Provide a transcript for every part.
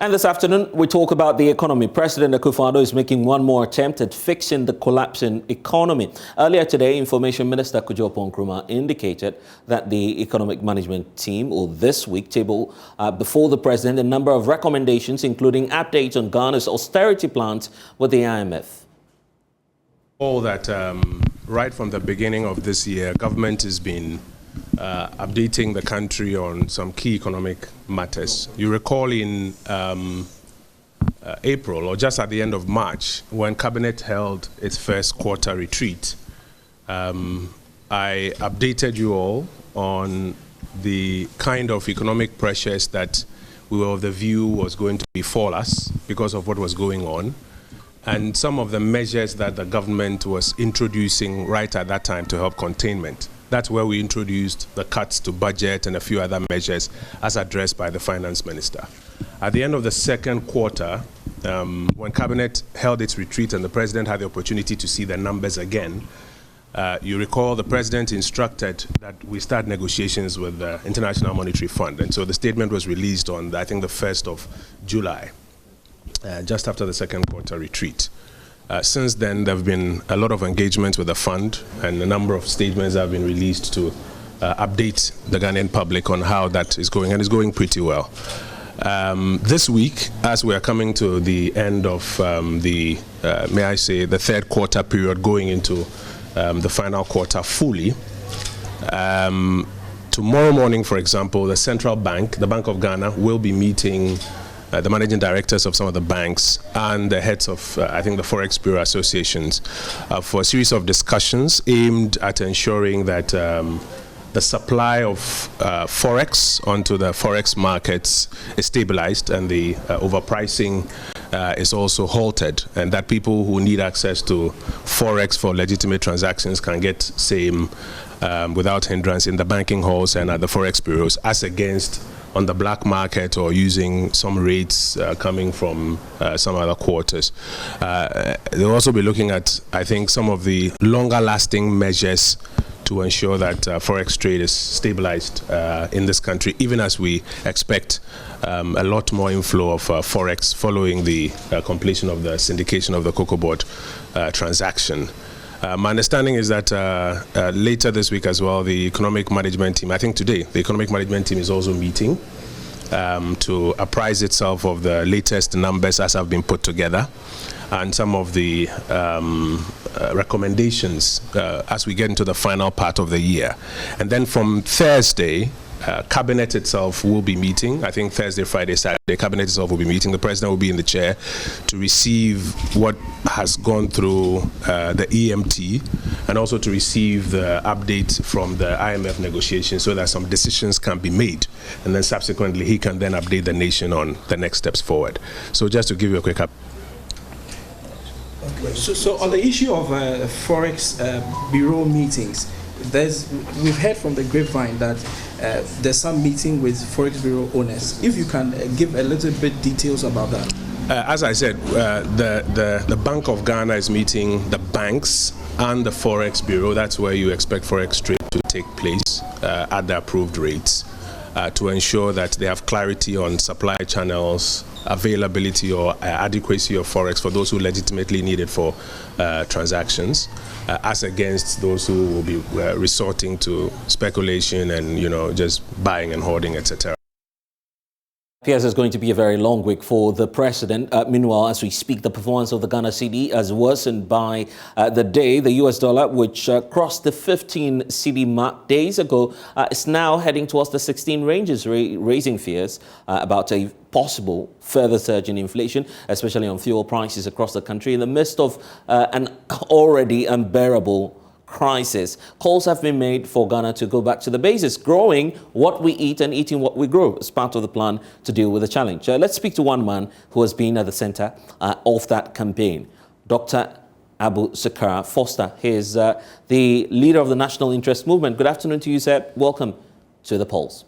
And this afternoon, we talk about the economy. President Akufo-Addo is making one more attempt at fixing the collapsing economy. Earlier today, Information Minister Kojo Nkrumah indicated that the economic management team will this week table before the president a number of recommendations, including updates on Ghana's austerity plans with the IMF. All that right from the beginning of this year, government has been updating the country on some key economic matters. You recall in April, or just at the end of March, when Cabinet held its first quarter retreat, I updated you all on the kind of economic pressures that we were of the view was going to befall us because of what was going on, and some of the measures that the government was introducing right at that time to help containment. That's where we introduced the cuts to budget and a few other measures as addressed by the finance minister. At the end of the second quarter, when Cabinet held its retreat and the president had the opportunity to see the numbers again, you recall the president instructed that we start negotiations with the International Monetary Fund. And so the statement was released on, I think, the 1st of July, just after the second quarter retreat. Since then, there have been a lot of engagement with the fund, and a number of statements have been released to update the Ghanaian public on how that is going, and it's going pretty well. This week, as we are coming to the end of the third quarter period, going into the final quarter fully, tomorrow morning, for example, the Central Bank, the Bank of Ghana, will be meeting the managing directors of some of the banks and the heads of, I think, the Forex Bureau associations for a series of discussions aimed at ensuring that the supply of Forex onto the Forex markets is stabilized and the overpricing is also halted, and that people who need access to Forex for legitimate transactions can get same without hindrance in the banking halls and at the Forex bureaus, as against on the black market or using some rates coming from some other quarters. They'll also be looking at, I think, some of the longer lasting measures to ensure that Forex trade is stabilized in this country, even as we expect a lot more inflow of Forex following the completion of the syndication of the Cocoa Board transaction. My understanding is that later this week as well, the economic management team, I think today, the economic management team is also meeting to apprise itself of the latest numbers as have been put together and some of the recommendations as we get into the final part of the year. And then from Thursday, Cabinet itself will be meeting. I think Thursday, Friday, Saturday, Cabinet itself will be meeting. The president will be in the chair to receive what has gone through the EMT and also to receive the update from the IMF negotiations so that some decisions can be made. And then subsequently, he can then update the nation on the next steps forward. So just to give you a quick update. Okay. So on the issue of Forex Bureau meetings, we've heard from the grapevine that there's some meeting with Forex Bureau owners. If you can give a little bit details about that. As I said, the Bank of Ghana is meeting the banks and the Forex Bureau. That's where you expect Forex trade to take place at the approved rates to ensure that they have clarity on supply channels, availability or adequacy of Forex for those who legitimately need it for transactions, as against those who will be resorting to speculation and, just buying and hoarding, etc. Appears it's going to be a very long week for the president. Meanwhile, as we speak, the performance of the Ghana cedi has worsened by the day. The US dollar, which crossed the 15 cedi mark days ago, is now heading towards the 16 ranges, raising fears about a possible further surge in inflation, especially on fuel prices across the country in the midst of an already unbearable crisis. Calls have been made for Ghana to go back to the basics, growing what we eat and eating what we grow as part of the plan to deal with the challenge. Let's speak to one man who has been at the center of that campaign, Dr. Abu Zakara Foster. He is the leader of the National Interest Movement. Good afternoon to you, sir. Welcome to the polls.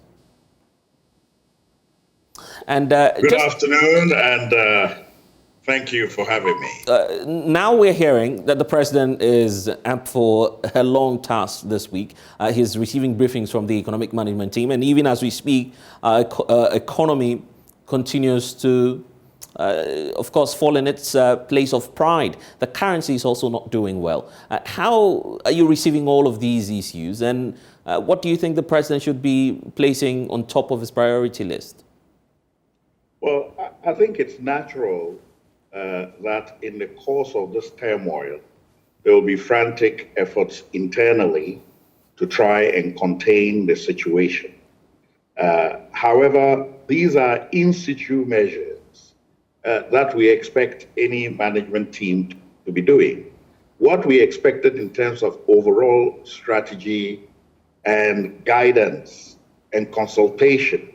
And good afternoon, and thank you for having me. Now we're hearing that the president is up for a long task this week. He's receiving briefings from the economic management team. And even as we speak, economy continues to, of course, fall in its place of pride. The currency is also not doing well. How are you receiving all of these issues, and what do you think the president should be placing on top of his priority list? Well, I think it's natural that in the course of this turmoil, there will be frantic efforts internally to try and contain the situation. However, these are in situ measures that we expect any management team to be doing. What we expected in terms of overall strategy and guidance and consultation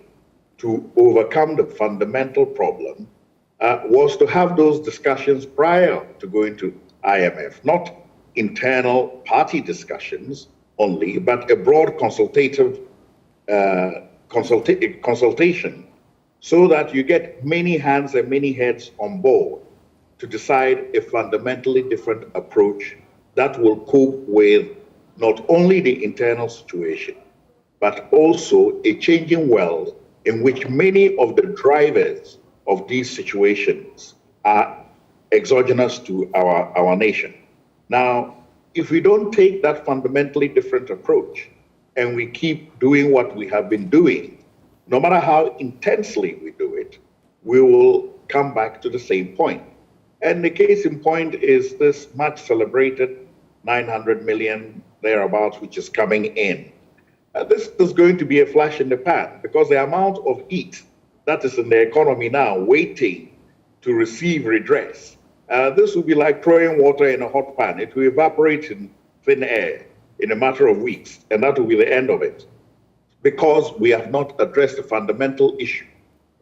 to overcome the fundamental problem was to have those discussions prior to going to IMF, not internal party discussions only, but a broad consultative consultation, so that you get many hands and many heads on board to decide a fundamentally different approach that will cope with not only the internal situation, but also a changing world in which many of the drivers of these situations are exogenous to our nation. Now, if we don't take that fundamentally different approach and we keep doing what we have been doing, no matter how intensely we do it, we will come back to the same point. And the case in point is this much celebrated 900 million thereabouts, which is coming in. This is going to be a flash in the pan, because the amount of heat that is in the economy now waiting to receive redress, this will be like throwing water in a hot pan. It will evaporate in thin air in a matter of weeks, and that will be the end of it, because we have not addressed the fundamental issue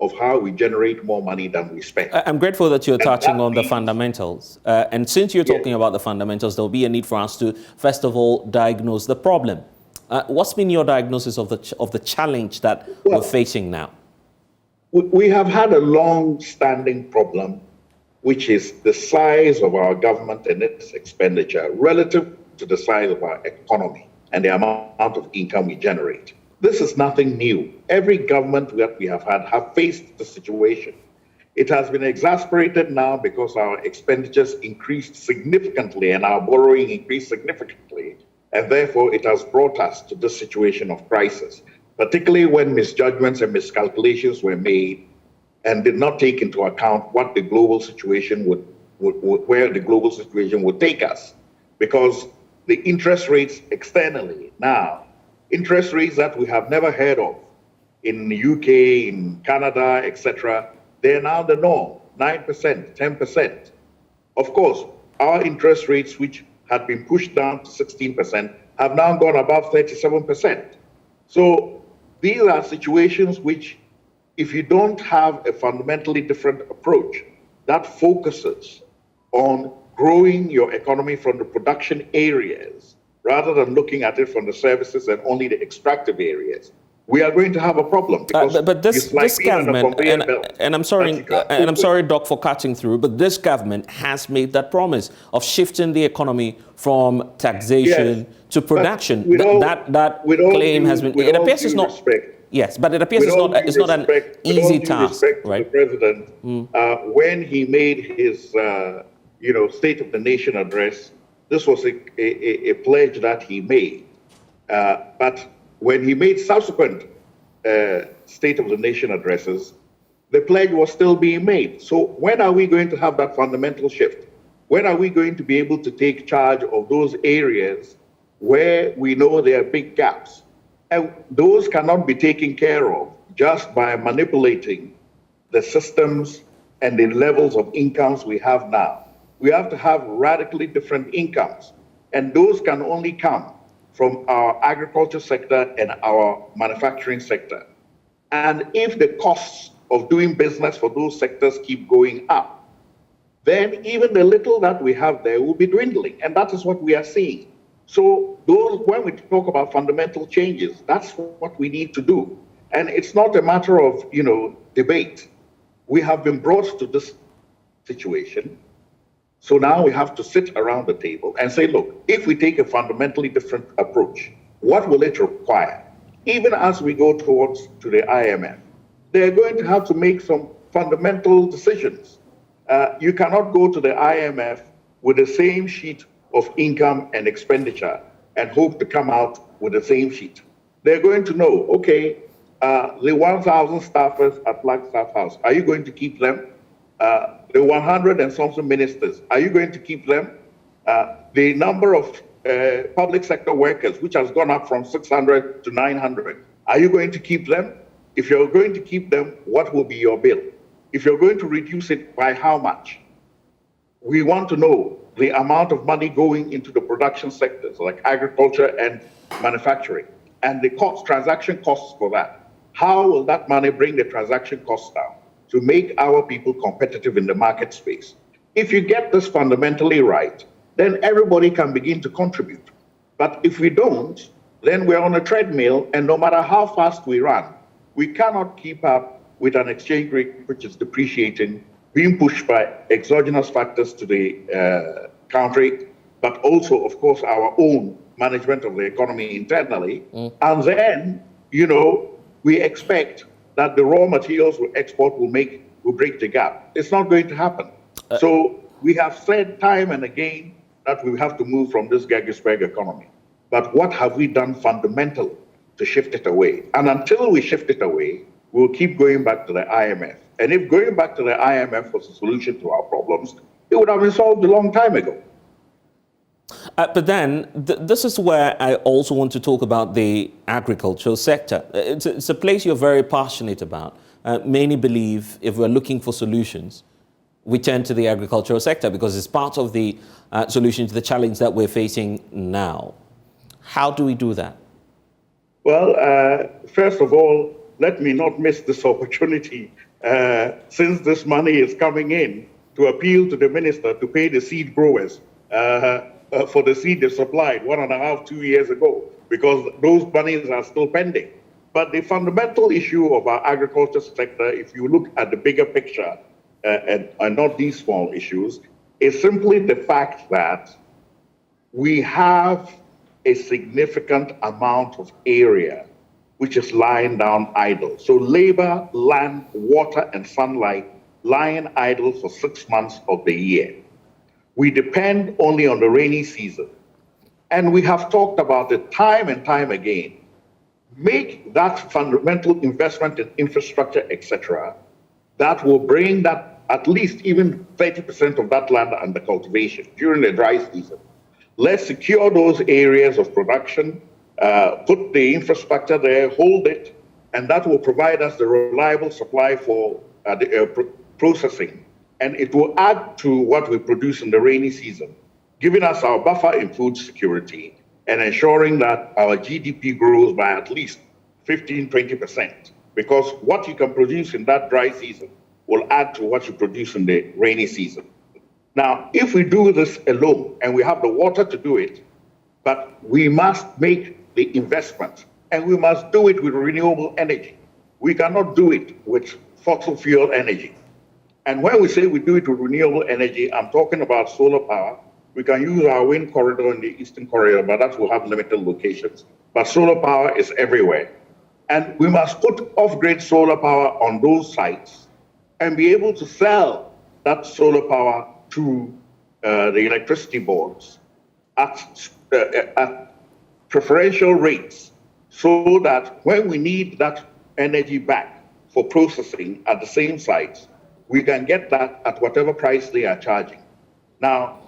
of how we generate more money than we spend. I'm grateful that you're touching on the fundamentals. And since you're talking about the fundamentals, there'll be a need for us to, first of all, diagnose the problem. What's been your diagnosis of the challenge that we're facing now? We have had a long-standing problem, which is the size of our government and its expenditure relative to the size of our economy and the amount of income we generate. This is nothing new. Every government that we have had have faced the situation. It has been exacerbated now because our expenditures increased significantly and our borrowing increased significantly. And therefore, it has brought us to this situation of crisis, particularly when misjudgments and miscalculations were made and did not take into account what the global situation where the global situation would take us. Because the interest rates externally now, interest rates that we have never heard of in the UK, in Canada, etc., they're now the norm, 9%, 10%. Of course, our interest rates, which had been pushed down to 16%, have now gone above 37%. So these are situations which, if you don't have a fundamentally different approach that focuses on growing your economy from the production areas rather than looking at it from the services and only the extractive areas, we are going to have a problem. But this government, and I'm sorry, Doc, for cutting through, but this government has made that promise of shifting the economy from taxation to production. That claim has been. It appears it's not. Yes, but it appears it's not an easy task, right? The president, when he made his, State of the Nation address, this was a pledge that he made, but when he made subsequent State of the Nation addresses, the pledge was still being made. So when are we going to have that fundamental shift? When are we going to be able to take charge of those areas where we know there are big gaps? And those cannot be taken care of just by manipulating the systems and the levels of incomes we have now. We have to have radically different incomes, and those can only come from our agriculture sector and our manufacturing sector. And if the costs of doing business for those sectors keep going up, then even the little that we have there will be dwindling. And that is what we are seeing. So when we talk about fundamental changes, that's what we need to do. And it's not a matter of, debate. We have been brought to this situation. So now we have to sit around the table and say, look, if we take a fundamentally different approach, what will it require? Even as we go to the IMF, they're going to have to make some fundamental decisions. You cannot go to the IMF with the same sheet of income and expenditure and hope to come out with the same sheet. They're going to know, okay, the 1,000 staffers at Flagstaff House, are you going to keep them? The 100 and something ministers, are you going to keep them? The number of public sector workers, which has gone up from 600 to 900, are you going to keep them? If you're going to keep them, what will be your bill? If you're going to reduce it, by how much? We want to know the amount of money going into the production sectors like agriculture and manufacturing, and the transaction costs for that. How will that money bring the transaction costs down to make our people competitive in the market space? If you get this fundamentally right, then everybody can begin to contribute. But if we don't, then we're on a treadmill, and no matter how fast we run, we cannot keep up with an exchange rate which is depreciating, being pushed by exogenous factors to the country, but also, of course, our own management of the economy internally. And then, we expect that the raw materials we export will break the gap. It's not going to happen. So we have said time and again that we have to move from this Gaggisberg economy. But what have we done fundamentally to shift it away? And until we shift it away, we'll keep going back to the IMF. And if going back to the IMF was a solution to our problems, it would have been solved a long time ago. But then, this is where I also want to talk about the agricultural sector. It's a place you're very passionate about. Many believe if we're looking for solutions, we turn to the agricultural sector because it's part of the solution to the challenge that we're facing now. How do we do that? Well, first of all, let me not miss this opportunity, since this money is coming in, to appeal to the minister to pay the seed growers for the seed they supplied 1.5, 2 years ago, because those monies are still pending. But the fundamental issue of our agriculture sector, if you look at the bigger picture, and not these small issues, is simply the fact that we have a significant amount of area which is lying down idle. So labor, land, water, and sunlight lying idle for 6 months of the year. We depend only on the rainy season. And we have talked about it time and time again. Make that fundamental investment in infrastructure, etc., that will bring that at least even 30% of that land under cultivation during the dry season. Let's secure those areas of production, put the infrastructure there, hold it, and that will provide us the reliable supply for the processing. And it will add to what we produce in the rainy season, giving us our buffer in food security and ensuring that our GDP grows by at least 15, 20%. Because what you can produce in that dry season will add to what you produce in the rainy season. Now, if we do this alone, and we have the water to do it, but we must make the investment, and we must do it with renewable energy. We cannot do it with fossil fuel energy. And when we say we do it with renewable energy, I'm talking about solar power. We can use our wind corridor in the eastern corridor, but that will have limited locations. But solar power is everywhere. And we must put off-grid solar power on those sites and be able to sell that solar power to the electricity boards at preferential rates, so that when we need that energy back for processing at the same sites, we can get that at whatever price they are charging. Now,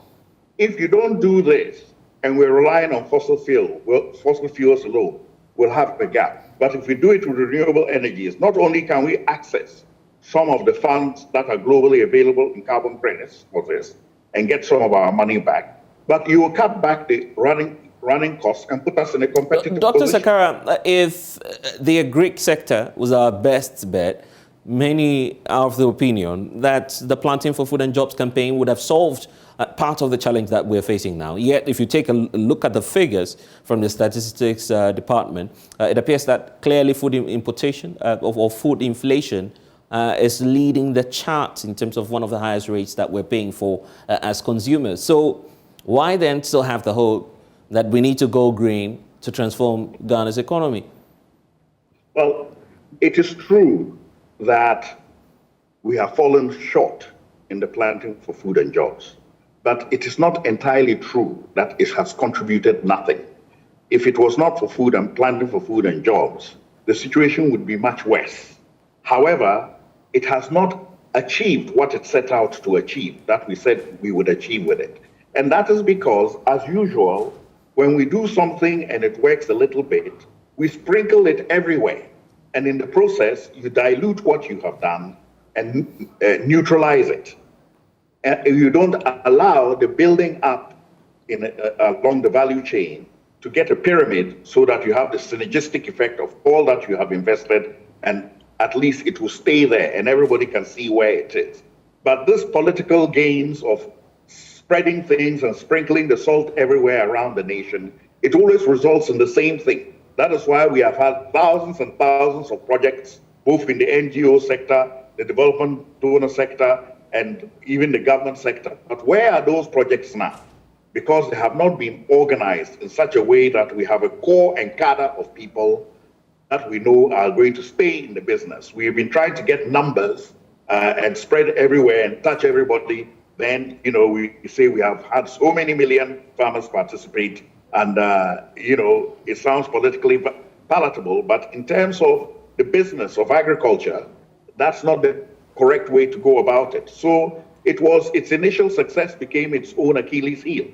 if you don't do this, and we're relying on fossil fuels alone, we'll have a gap. But if we do it with renewable energies, not only can we access some of the funds that are globally available in carbon credits for this and get some of our money back, but you will cut back the running costs and put us in a competitive Dr. position. Sakara, if the agric sector was our best bet, many are of the opinion that the Planting for Food and Jobs campaign would have solved part of the challenge that we're facing now. Yet, if you take a look at the figures from the statistics department, it appears that clearly food importation or food inflation is leading the chart in terms of one of the highest rates that we're paying for as consumers. So why then still have the hope that we need to go green to transform Ghana's economy? Well, it is true that we have fallen short in the planting for food and jobs. But it is not entirely true that it has contributed nothing. If it was not for food and planting for food and jobs, the situation would be much worse. However, it has not achieved what it set out to achieve, that we said we would achieve with it. And that is because, as usual, when we do something and it works a little bit, we sprinkle it everywhere. And in the process, you dilute what you have done and neutralize it. And you don't allow the building up along the value chain to get a pyramid so that you have the synergistic effect of all that you have invested, and at least it will stay there and everybody can see where it is. But this political games of spreading things and sprinkling the salt everywhere around the nation, it always results in the same thing. That is why we have had thousands and thousands of projects, both in the NGO sector, the development donor sector, and even the government sector. But where are those projects now? Because they have not been organized in such a way that we have a core and cadre of people that we know are going to stay in the business. We have been trying to get numbers and spread everywhere and touch everybody. Then, we say we have had so many million farmers participate, and, it sounds politically palatable, but in terms of the business of agriculture, that's not the correct way to go about it. So its initial success became its own Achilles heel.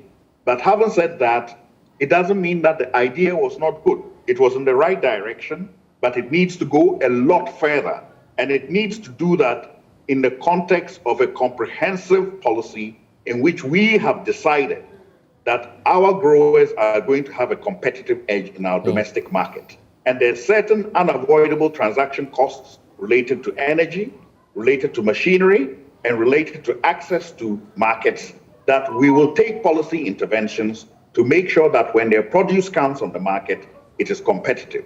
But having said that, it doesn't mean that the idea was not good. It was in the right direction, but it needs to go a lot further. And it needs to do that in the context of a comprehensive policy in which we have decided that our growers are going to have a competitive edge in our domestic market. And there's certain unavoidable transaction costs related to energy, related to machinery, and related to access to markets that we will take policy interventions to make sure that when their produce comes on the market, it is competitive.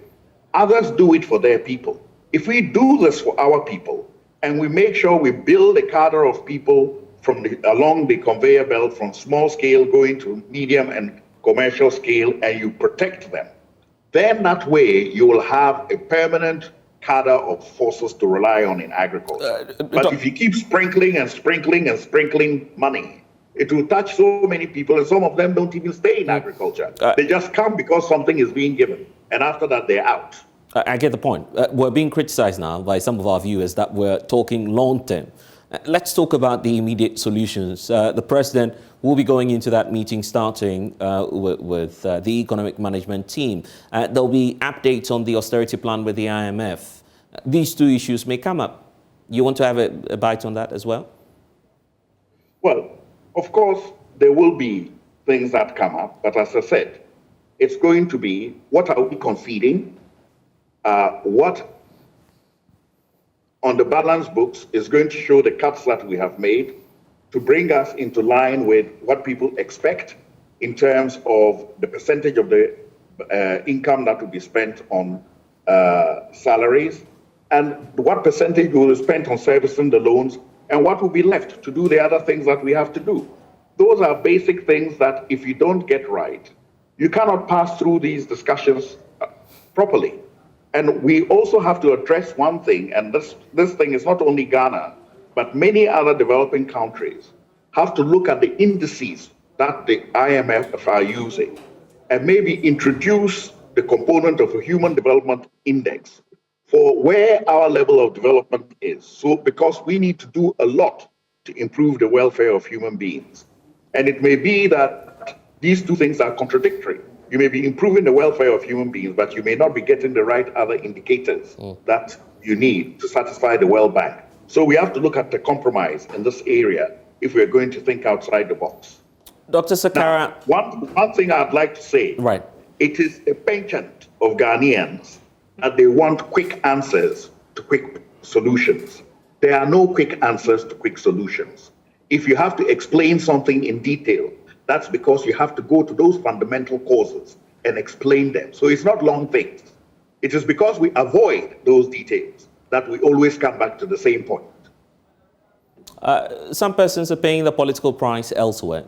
Others do it for their people. If we do this for our people, and we make sure we build a cadre of people along the conveyor belt from small scale going to medium and commercial scale, and you protect them, then that way you will have a permanent cadre of forces to rely on in agriculture. But if you keep sprinkling and sprinkling and sprinkling money, it will touch so many people, and some of them don't even stay in agriculture. They just come because something is being given, and after that they're out. I get the point. We're being criticized now by some of our viewers that we're talking long term. Let's talk about the immediate solutions. The president will be going into that meeting starting with the economic management team. There'll be updates on the austerity plan with the IMF. These two issues may come up. You want to have a bite on that as well? Well, of course, there will be things that come up, but as I said, it's going to be what are we conceding, what on the balance books is going to show the cuts that we have made to bring us into line with what people expect in terms of the percentage of the income that will be spent on salaries, and what percentage will be spent on servicing the loans, and what will be left to do the other things that we have to do. Those are basic things that if you don't get right, you cannot pass through these discussions properly. And we also have to address one thing, and this thing is not only Ghana, but many other developing countries have to look at the indices that the IMF are using and maybe introduce the component of a human development index for where our level of development is. So, because we need to do a lot to improve the welfare of human beings. And it may be that these two things are contradictory. You may be improving the welfare of human beings, but you may not be getting the right other indicators that you need to satisfy the World Bank. So we have to look at the compromise in this area if we're going to think outside the box. Dr. Sakara. Now, one thing I'd like to say, right. It is a penchant of Ghanaians that they want quick answers to quick solutions. There are no quick answers to quick solutions. If you have to explain something in detail, that's because you have to go to those fundamental causes and explain them. So it's not long things. It is because we avoid those details that we always come back to the same point. Some persons are paying the political price elsewhere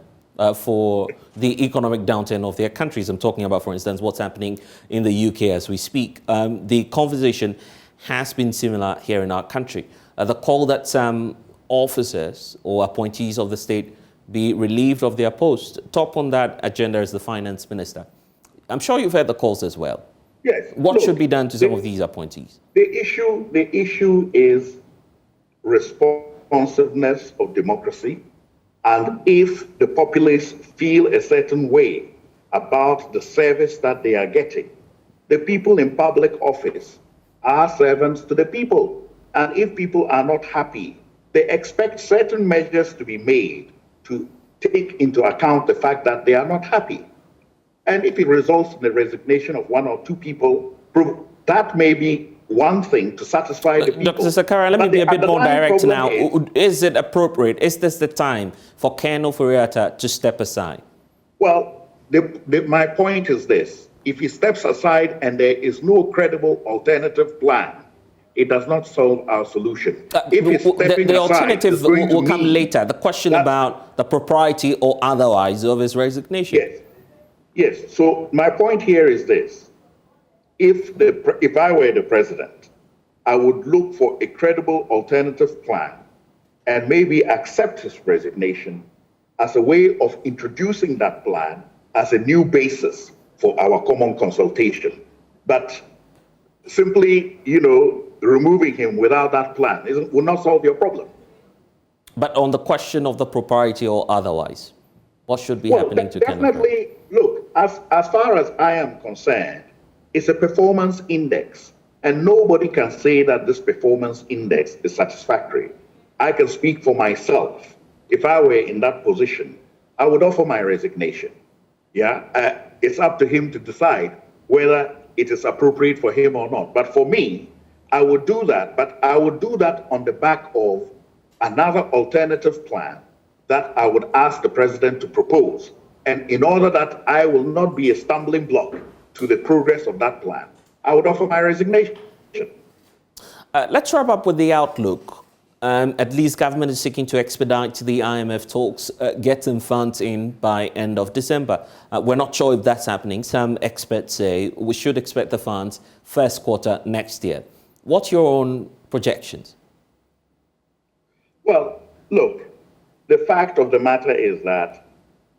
for the economic downturn of their countries. I'm talking about, for instance, what's happening in the UK as we speak. The conversation has been similar here in our country. The call that some officers or appointees of the state be relieved of their post. Top on that agenda is the finance minister. I'm sure you've heard the calls as well. Yes. What should be done to some of these appointees? The issue is responsiveness of democracy. And if the populace feel a certain way about the service that they are getting, the people in public office are servants to the people. And if people are not happy, they expect certain measures to be made to take into account the fact that they are not happy. And if it results in the resignation of one or two people, that may be one thing to satisfy the people. Dr. Sakara, let me be a bit more direct now. Is it appropriate? Is this the time for Ken Ofori-Atta to step aside? Well, my point is this. If he steps aside and there is no credible alternative plan, it does not solve our solution. If he's stepping the aside, alternative will come later. The question about the propriety or otherwise of his resignation. Yes. So my point here is this. If I were the president, I would look for a credible alternative plan and maybe accept his resignation as a way of introducing that plan as a new basis for our common consultation. But simply, removing him without that plan will not solve your problem. But on the question of the propriety or otherwise, what should be happening to Ken Ofori-Atta? Definitely, look, as far as I am concerned, it's a performance index, and nobody can say that this performance index is satisfactory. I can speak for myself. If I were in that position, I would offer my resignation. It's up to him to decide whether it is appropriate for him or not. But for me, I would do that, but I would do that on the back of another alternative plan that I would ask the president to propose. And in order that I will not be a stumbling block to the progress of that plan, I would offer my resignation. Let's wrap up with the outlook. At least government is seeking to expedite the IMF talks, getting funds in by end of December. We're not sure if that's happening. Some experts say we should expect the funds first quarter next year. What's your own projections? Well, look, the fact of the matter is that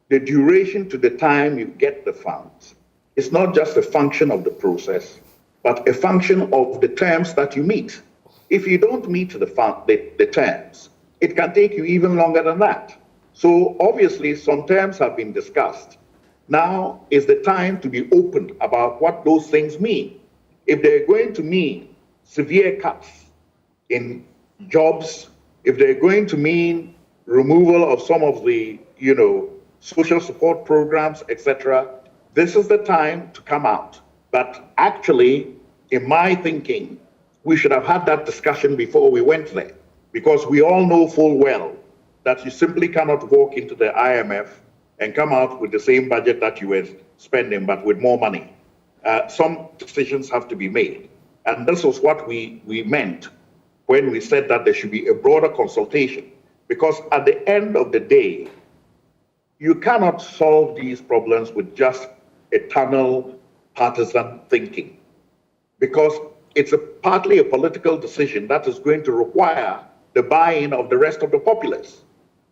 the duration to the time you get the funds is not just a function of the process, but a function of the terms that you meet. If you don't meet the terms, it can take you even longer than that. So obviously some terms have been discussed. Now is the time to be open about what those things mean. If they're going to mean severe cuts in jobs, if they're going to mean removal of some of the, social support programs, etc., this is the time to come out. But actually, in my thinking, we should have had that discussion before we went there, because we all know full well that you simply cannot walk into the IMF and come out with the same budget that you were spending, but with more money. Some decisions have to be made. And this was what we meant when we said that there should be a broader consultation, because at the end of the day, you cannot solve these problems with just a tunnel partisan thinking, because it's partly a political decision that is going to require the buy-in of the rest of the populace.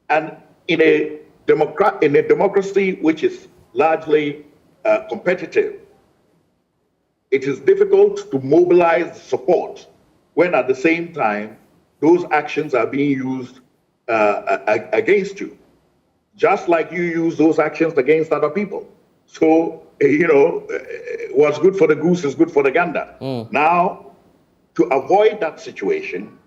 And in a democracy which is largely competitive, it is difficult to mobilize support when at the same time those actions are being used against you, just like you use those actions against other people. So, what's good for the goose is good for the gander. Now, to avoid that situation,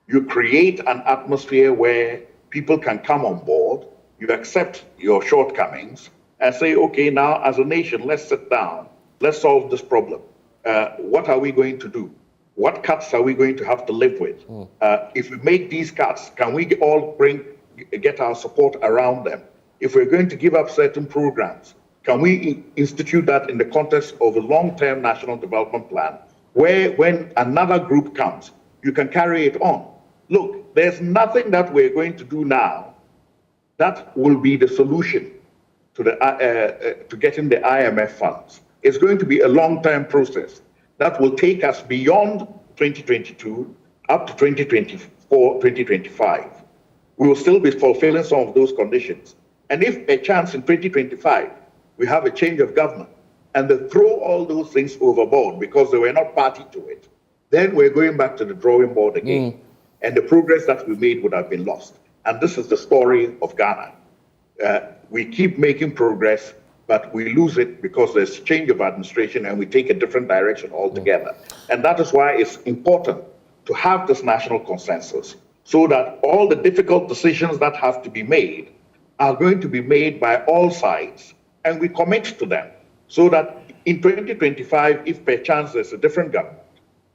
you create an atmosphere where people can come on board, you accept your shortcomings, and say, okay, now as a nation, let's sit down, let's solve this problem. What are we going to do? What cuts are we going to have to live with? If we make these cuts, can we all get our support around them? If we're going to give up certain programs, can we institute that in the context of a long-term national development plan, where when another group comes, you can carry it on? Look, there's nothing that we're going to do now that will be the solution to getting the IMF funds. It's going to be a long-term process that will take us beyond 2022 up to 2024, 2025. We will still be fulfilling some of those conditions. And if a chance in 2025, we have a change of government and they throw all those things overboard because they were not party to it, then we're going back to the drawing board again. And the progress that we made would have been lost. And this is the story of Ghana. We keep making progress, but we lose it because there's change of administration and we take a different direction altogether. And that is why it's important to have this national consensus so that all the difficult decisions that have to be made are going to be made by all sides and we commit to them so that in 2025, if perchance there's a different government,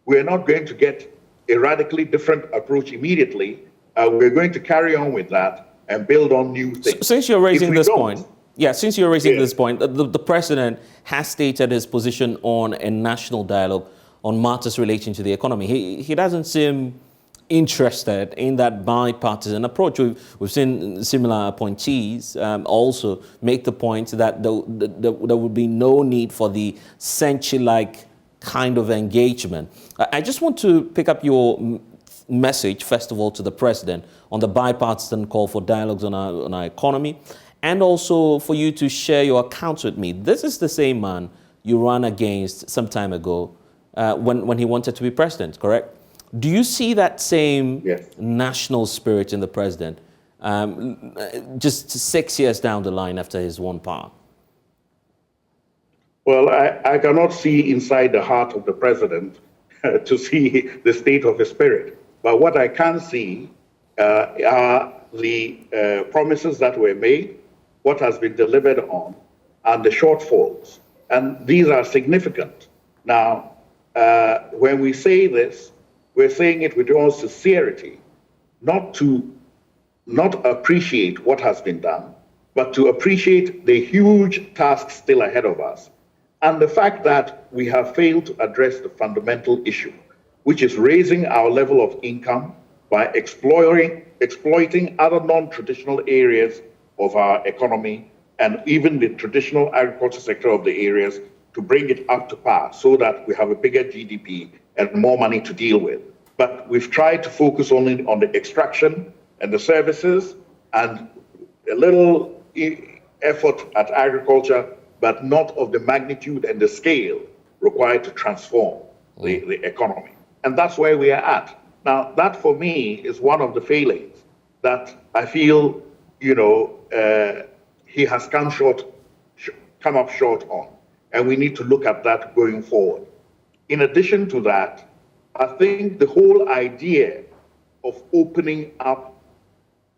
we're not going to get a radically different approach immediately. We're going to carry on with that and build on new things. Since you're raising this point, this point, the president has stated his position on a national dialogue on matters relating to the economy. He doesn't seem interested in that bipartisan approach. We've seen similar appointees also make the point that there would be no need for the century-like kind of engagement. I just want to pick up your message, first of all, to the president on the bipartisan call for dialogues on our economy, and also for you to share your accounts with me. This is the same man you ran against some time ago when he wanted to be president, correct? Do you see that same national spirit in the president just 6 years down the line after he's won power? Well, I cannot see inside the heart of the president to see the state of his spirit. But what I can see are the promises that were made, what has been delivered on, and the shortfalls. And these are significant. Now, when we say this, we're saying it with all sincerity, not appreciate what has been done, but to appreciate the huge task still ahead of us. And the fact that we have failed to address the fundamental issue, which is raising our level of income by exploiting other non-traditional areas of our economy and even the traditional agriculture sector of the areas to bring it up to par so that we have a bigger GDP and more money to deal with. But we've tried to focus only on the extraction and the services and a little effort at agriculture, but not of the magnitude and the scale required to transform the economy. And that's where we are at. Now, that for me is one of the failings that I feel, he has come up short on. And we need to look at that going forward. In addition to that, I think the whole idea of opening up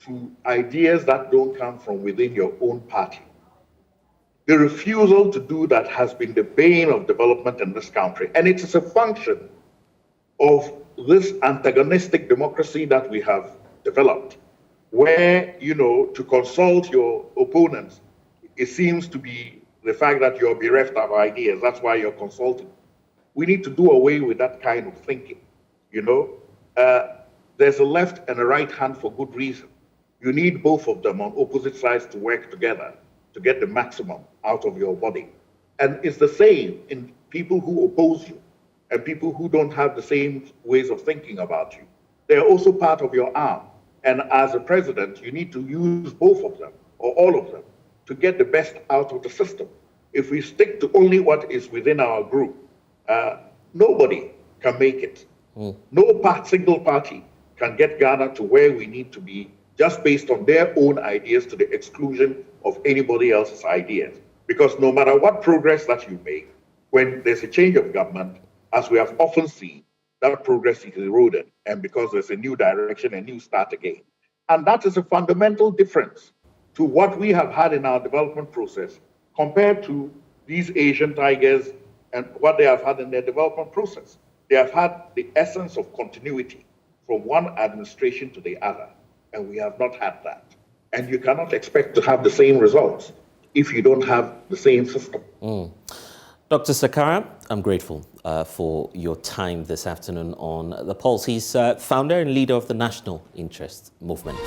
to ideas that don't come from within your own party, the refusal to do that has been the bane of development in this country. And it is a function of this antagonistic democracy that we have developed, where, to consult your opponents, it seems to be the fact that you're bereft of ideas. That's why you're consulting. We need to do away with that kind of thinking. There's a left and a right hand for good reason. You need both of them on opposite sides to work together to get the maximum out of your body. And it's the same in people who oppose you and people who don't have the same ways of thinking about you. They're also part of your arm. And as a president, you need to use both of them or all of them to get the best out of the system. If we stick to only what is within our group, nobody can make it. No single party can get Ghana to where we need to be just based on their own ideas to the exclusion of anybody else's ideas. Because no matter what progress that you make, when there's a change of government, as we have often seen, that progress is eroded, and because there's a new direction, a new start again. And that is a fundamental difference to what we have had in our development process compared to these Asian tigers and what they have had in their development process. They have had the essence of continuity from one administration to the other, and we have not had that. And you cannot expect to have the same results if you don't have the same system. Dr. Sakara, I'm grateful for your time this afternoon on The Pulse. He's founder and leader of the National Interest Movement.